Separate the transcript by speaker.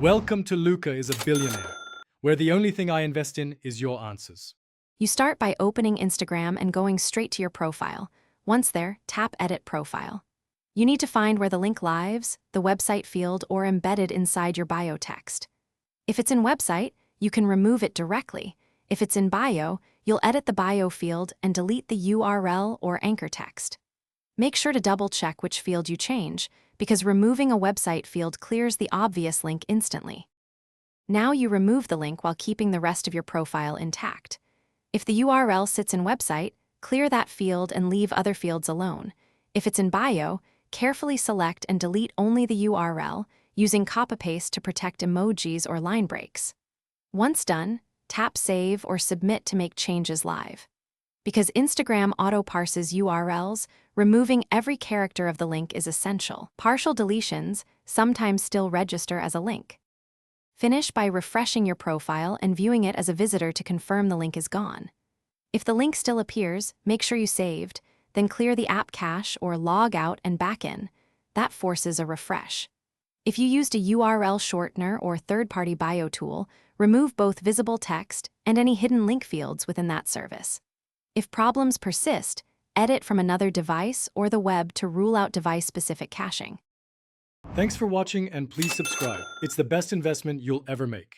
Speaker 1: Welcome to Luca is a Billionaire, where the only thing I invest in is your answers.
Speaker 2: You start by opening Instagram and going straight to your profile. Once there, tap Edit Profile. You need to find where the link lives, the website field, or embedded inside your bio text. If it's in website, you can remove it directly. If it's in bio, you'll edit the bio field and delete the URL or anchor text. Make sure to double-check which field you change, because removing a website field clears the obvious link instantly. Now you remove the link while keeping the rest of your profile intact. If the URL sits in website, clear that field and leave other fields alone. If it's in bio, carefully select and delete only the URL, using copy-paste to protect emojis or line breaks. Once done, tap Save or Submit to make changes live. Because Instagram auto-parses URLs, removing every character of the link is essential. Partial deletions sometimes still register as a link. Finish by refreshing your profile and viewing it as a visitor to confirm the link is gone. If the link still appears, make sure you saved, then clear the app cache or log out and back in. That forces a refresh. If you used a URL shortener or third-party bio tool, remove both visible text and any hidden link fields within that service. If problems persist, edit from another device or the web to rule out device-specific caching.
Speaker 1: Thanks for watching and please subscribe. It's the best investment you'll ever make.